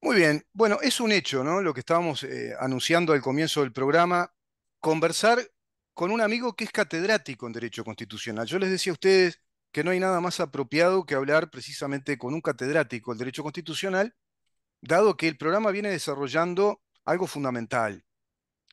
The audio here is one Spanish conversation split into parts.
Muy bien, bueno, es un hecho, ¿no? Lo que estábamos anunciando al comienzo del programa, conversar con un amigo que es catedrático en Derecho Constitucional. Yo les decía a ustedes que no hay nada más apropiado que hablar precisamente con un catedrático del Derecho Constitucional, dado que el programa viene desarrollando algo fundamental.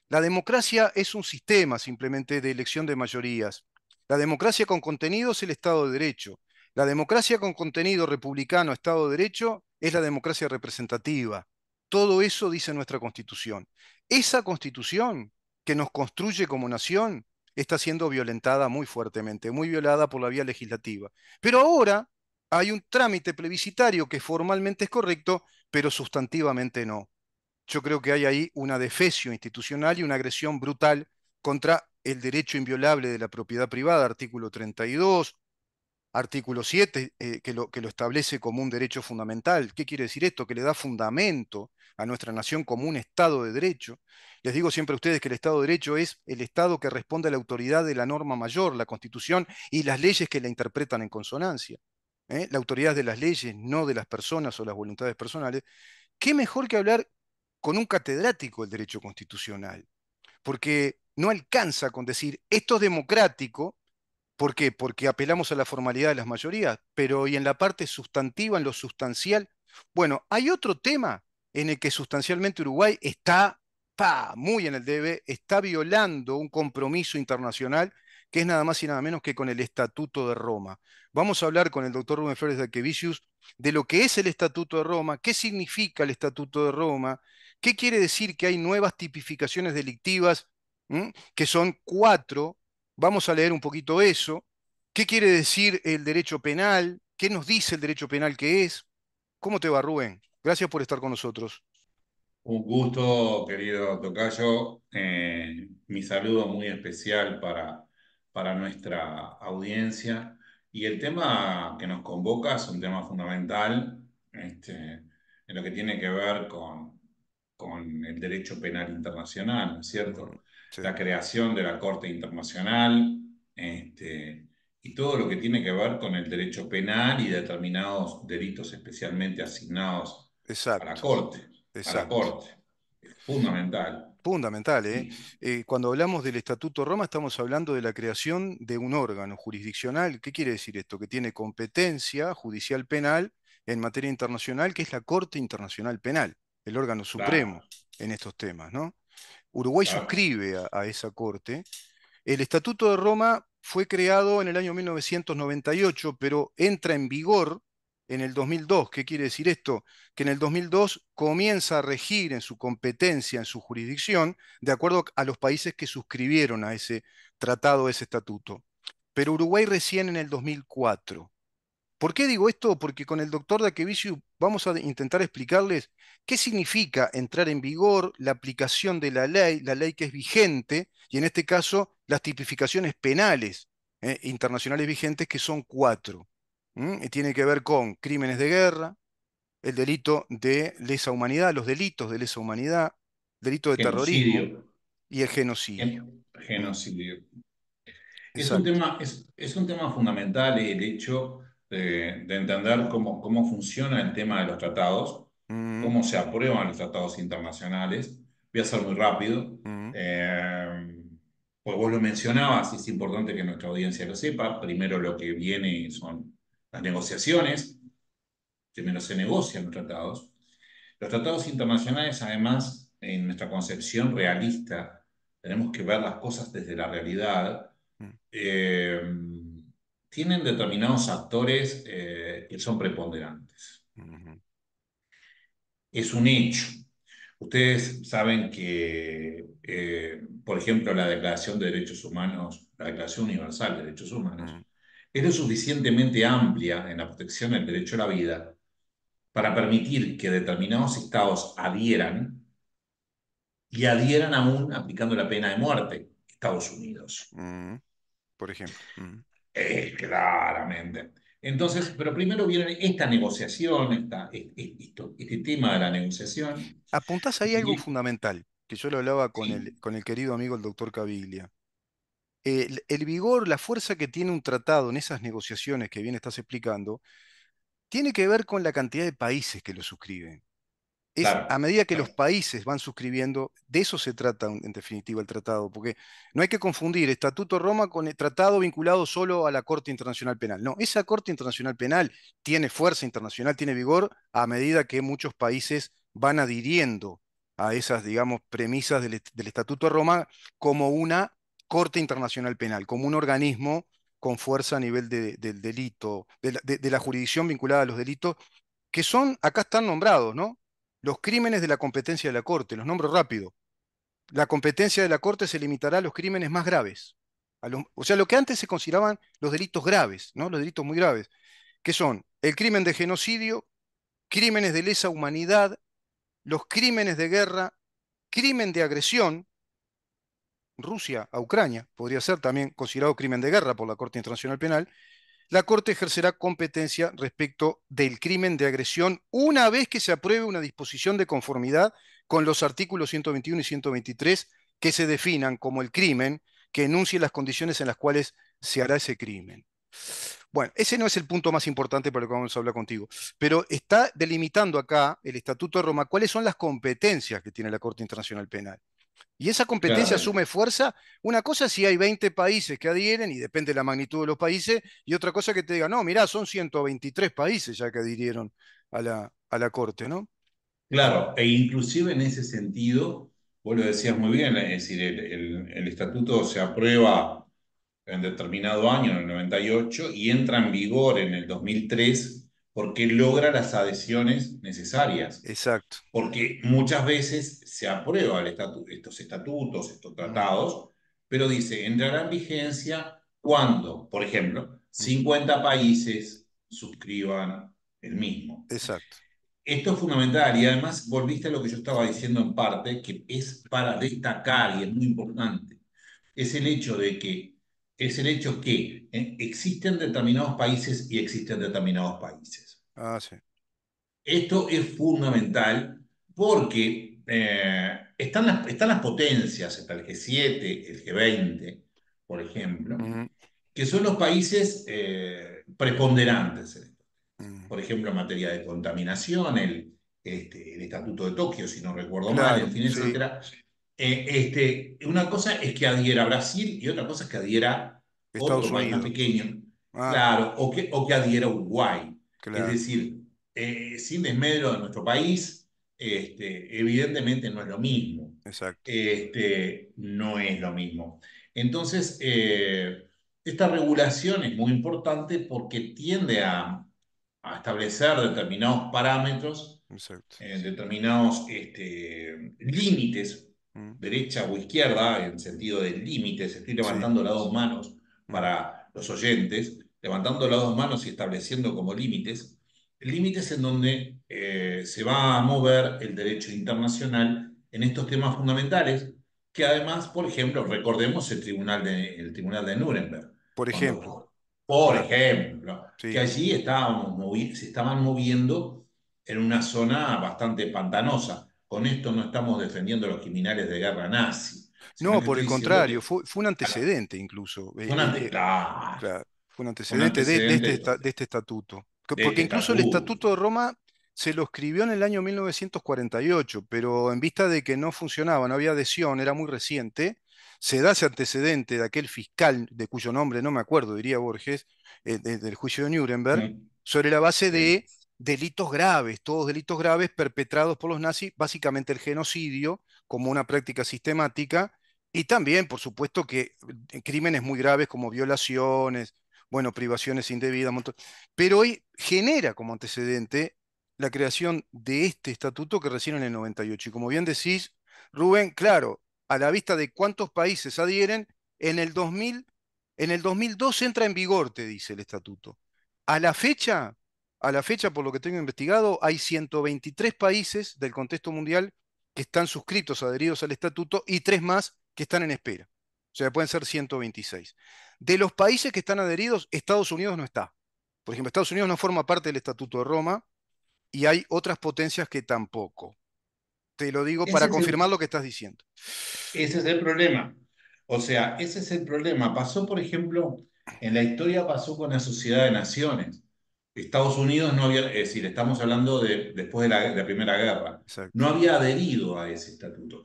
La democracia es un sistema simplemente de elección de mayorías. La democracia con contenido es el Estado de Derecho. La democracia con contenido republicano, Estado de Derecho, es la democracia representativa. Todo eso dice nuestra Constitución. Esa Constitución que nos construye como nación está siendo violentada muy fuertemente, muy violada por la vía legislativa. Pero ahora hay un trámite plebiscitario que formalmente es correcto, pero sustantivamente no. Yo creo que hay ahí una defecio institucional y una agresión brutal contra el derecho inviolable de la propiedad privada, artículo 32, artículo 7, que lo establece como un derecho fundamental. ¿Qué quiere decir esto? Que le da fundamento a nuestra nación como un Estado de Derecho. Les digo siempre a ustedes que el Estado de Derecho es el Estado que responde a la autoridad de la norma mayor, la Constitución y las leyes que la interpretan en consonancia. La autoridad de las leyes, no de las personas o las voluntades personales. ¿Qué mejor que hablar con un catedrático del derecho constitucional? Porque no alcanza con decir esto es democrático. ¿Por qué? Porque apelamos a la formalidad de las mayorías, pero y en la parte sustantiva, en lo sustancial. Bueno, hay otro tema en el que sustancialmente Uruguay está muy en el debe, está violando un compromiso internacional que es nada más y nada menos que con el Estatuto de Roma. Vamos a hablar con el doctor Rubén Flores de Aquevicius de lo que es el Estatuto de Roma, qué significa el Estatuto de Roma, qué quiere decir que hay nuevas tipificaciones delictivas, que son cuatro. Vamos a leer un poquito eso. ¿Qué quiere decir el derecho penal? ¿Qué nos dice el derecho penal que es? ¿Cómo te va, Rubén? Gracias por estar con nosotros. Un gusto, querido Tocayo. Mi saludo muy especial para nuestra audiencia. Y el tema que nos convoca es un tema fundamental, en lo que tiene que ver con el derecho penal internacional, ¿no es Mm, cierto? sí, La creación de la Corte Internacional, y todo lo que tiene que ver con el derecho penal y determinados delitos especialmente asignados a la exacto, Corte a la exacto. Corte. Es fundamental. Fundamental, ¿eh? Y, Cuando hablamos del Estatuto de Roma, estamos hablando de la creación de un órgano jurisdiccional. ¿Qué quiere decir esto? Que tiene competencia judicial penal en materia internacional, que es la Corte Internacional Penal, el órgano claro, supremo en estos temas, ¿no? Uruguay claro. suscribe a esa Corte. El Estatuto de Roma fue creado en el año 1998, pero entra en vigor en el 2002. ¿Qué quiere decir esto? Que en el 2002 comienza a regir en su competencia, en su jurisdicción, de acuerdo a los países que suscribieron a ese tratado, a ese estatuto. Pero Uruguay recién en el 2004. ¿Por qué digo esto? Porque con el doctor Daquevicius vamos a intentar explicarles qué significa entrar en vigor, la aplicación de la ley que es vigente, y en este caso las tipificaciones penales internacionales vigentes, que son cuatro. Y tiene que ver con crímenes de guerra, el delito de lesa humanidad, los delitos de lesa humanidad, delito de terrorismo Genocidio. y el genocidio. ¿Mm? Genocidio. Exacto. Es un tema fundamental el hecho de entender cómo funciona el tema de los tratados, Mm, cómo se aprueban los tratados internacionales. Voy a ser muy rápido. mm, Eh, pues vos lo mencionabas, y es importante que nuestra audiencia lo sepa. Primero lo que viene son las negociaciones. Primero se negocian los tratados. Los tratados internacionales, además, en nuestra concepción realista, tenemos que ver las cosas desde la realidad, mm, eh, tienen determinados actores que son preponderantes. mm, Es un hecho. Ustedes saben que, por ejemplo, la Declaración de Derechos Humanos, la Declaración Universal de Derechos Humanos, mm, es lo suficientemente amplia en la protección del derecho a la vida para permitir que determinados estados adhieran y adhieran aún aplicando la pena de muerte. Estados Unidos. mm, por ejemplo. Mm. Claramente. Entonces, pero primero viene esta negociación, este tema de la negociación, Apuntás ahí algo y fundamental, que yo lo hablaba sí, con el querido amigo el doctor Caviglia. El vigor, la fuerza que tiene un tratado en esas negociaciones que bien estás explicando, tiene que ver con la cantidad de países que lo suscriben. Es a Claro, medida que los claro, países van suscribiendo, de eso se trata en definitiva el tratado, porque no hay que confundir Estatuto de Roma con el tratado vinculado solo a la Corte Internacional Penal. No, esa Corte Internacional Penal tiene fuerza internacional, tiene vigor a medida que muchos países van adhiriendo a esas, digamos, premisas del Estatuto de Roma como una Corte Internacional Penal, como un organismo con fuerza a nivel del delito, de la jurisdicción vinculada a los delitos que son, acá están nombrados, ¿no? Los crímenes de la competencia de la Corte, los nombro rápido. La competencia de la Corte se limitará a los crímenes más graves. O sea, lo que antes se consideraban los delitos graves, ¿no? Los delitos muy graves, que son el crimen de genocidio, crímenes de lesa humanidad, los crímenes de guerra, crimen de agresión, Rusia a Ucrania, podría ser también considerado crimen de guerra por la Corte Internacional Penal. La Corte ejercerá competencia respecto del crimen de agresión una vez que se apruebe una disposición de conformidad con los artículos 121 y 123 que se definan como el crimen que enuncie las condiciones en las cuales se hará ese crimen. Bueno, ese no es el punto más importante para lo que vamos a hablar contigo, pero está delimitando acá el Estatuto de Roma cuáles son las competencias que tiene la Corte Internacional Penal. Y esa competencia claro. asume fuerza. Una cosa es si hay 20 países que adhieren, y depende de la magnitud de los países, y otra cosa que te diga, no, mirá, son 123 países ya que adhirieron a la Corte, ¿no? Claro, e inclusive en ese sentido, vos lo decías muy bien, es decir, el estatuto se aprueba en determinado año, en el 98, y entra en vigor en el 2003 porque logra las adhesiones necesarias. Exacto. Porque muchas veces se aprueba estos estatutos, estos Mm, tratados, pero dice, entrará en vigencia cuando, por ejemplo, mm, 50 países suscriban el mismo. exacto. Esto es fundamental y además volviste a lo que yo estaba diciendo en parte, que es para destacar y es muy importante. Es el hecho de que, es el hecho que existen determinados países y existen determinados países. Ah, sí. Esto es fundamental porque están las potencias, está el G7, el G20, por ejemplo, Ujú, que son los países preponderantes en esto. mm. Por ejemplo, en materia de contaminación, el Estatuto de Tokio, si no recuerdo mal, en Claro, fin, sí. etcétera. Una cosa es que adhiera Brasil y otra cosa es que adhiera Estados otro país más Unidos. pequeño, Ah, claro, o que adhiera Uruguay. Es claro, decir, sin desmedro de nuestro país, evidentemente no es lo mismo. exacto. No es lo mismo. Entonces, esta regulación es muy importante porque tiende a establecer determinados parámetros, Exacto. determinados límites, Mm, derecha o izquierda, en sentido de límites. Estoy sí. levantando las dos manos Mm, para los oyentes, levantando las dos manos y estableciendo como límites, límites en donde se va a mover el derecho internacional en estos temas fundamentales, que además, por ejemplo, recordemos el tribunal de Nuremberg, por ejemplo, cuando, por claro. ejemplo, que Sí. allí se estaban moviendo en una zona bastante pantanosa. Con esto no estamos defendiendo a los criminales de guerra nazi, sino No, que por el estoy diciendo contrario, que fue un antecedente incluso. claro, Claro, fue un un antecedente antecedente de este estatuto. de Porque este incluso el estatuto. Estatuto de Roma se lo escribió en el año 1948, pero en vista de que no funcionaba, no había adhesión, era muy reciente, se da ese antecedente de aquel fiscal, de cuyo nombre no me acuerdo, diría Borges, del juicio de Nuremberg, Mm, sobre la base sí. de delitos graves, todos delitos graves perpetrados por los nazis, básicamente el genocidio como una práctica sistemática, y también, por supuesto, que crímenes muy graves como violaciones, bueno, privaciones indebidas, pero hoy genera como antecedente la creación de este estatuto que recién en el 98. Y ocho. Y como bien decís, Rubén, claro, a la vista de cuántos países adhieren, en el 2000, en el 2002 entra en vigor, te dice el estatuto. A la fecha, a la fecha, por lo que tengo investigado, hay 123 países del contexto mundial que están suscritos, adheridos al estatuto, y tres más que están en espera. O sea, pueden ser 126. De los países que están adheridos, Estados Unidos no está. Por ejemplo, Estados Unidos no forma parte del Estatuto de Roma y hay otras potencias que tampoco. Te lo digo Ese para es confirmar el, lo que estás diciendo. ese es el problema. O sea, ese es el problema. Pasó, por ejemplo, en la historia pasó con la Sociedad de Naciones. Estados Unidos no había, es decir, estamos hablando de después de la Primera Guerra, exacto, no había adherido a ese estatuto.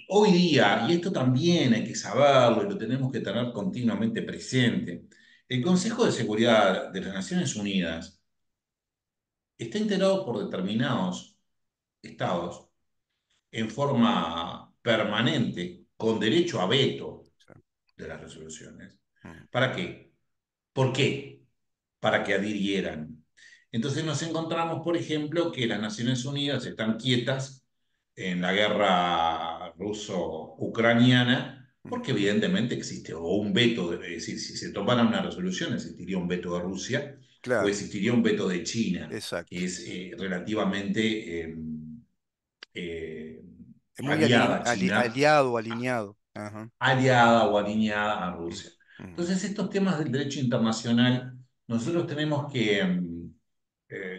Hoy día, y esto también hay que saberlo y lo tenemos que tener continuamente presente, el Consejo de Seguridad de las Naciones Unidas está integrado por determinados estados en forma permanente, con derecho a veto exacto. de las resoluciones. Mm. ¿Para qué? ¿Por qué? Para que adhirieran. Entonces nos encontramos, por ejemplo, que las Naciones Unidas están quietas en la guerra ruso-ucraniana, Mm. porque evidentemente existe o un veto, es decir, si se tomara una resolución, existiría un veto de Rusia o Claro, existiría un veto de China, exacto. que es relativamente eh, Es muy aliada a China, aliado, alineado. Ajá. aliada o alineada a Mm, Rusia. mm. Entonces, estos temas del derecho internacional, nosotros tenemos que,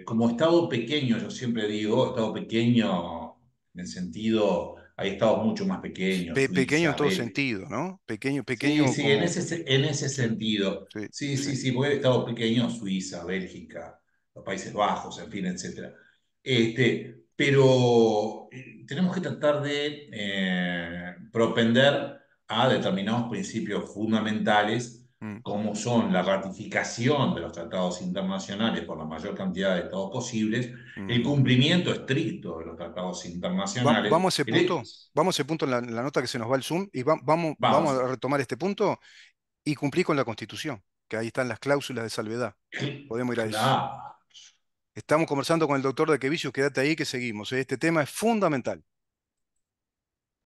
como Estado pequeño, yo siempre digo, Estado pequeño en el sentido, hay estados mucho más pequeños, Pequeño en Suiza, todo Bélgica. sentido, ¿no? Pequeño, Sí, pequeño sí, como... en ese Sí, sentido. sí, Sí, sí. sí, sí, porque hay estados pequeños, Suiza, Bélgica, los Países Bajos, en fin, etcétera. Pero tenemos que tratar de propender a determinados principios fundamentales, Mm, como son la ratificación de los tratados internacionales por la mayor cantidad de estados posibles, el ujú. cumplimiento estricto de los tratados internacionales. Vamos a ese punto, vamos a ese punto en la nota que se nos va el Zoom y vamos Vamos, a retomar este punto y cumplir con la Constitución, que ahí están las cláusulas de salvedad. Podemos ir a eso. claro. Estamos conversando con el doctor de Quevicius, quédate ahí que seguimos. Este tema es fundamental.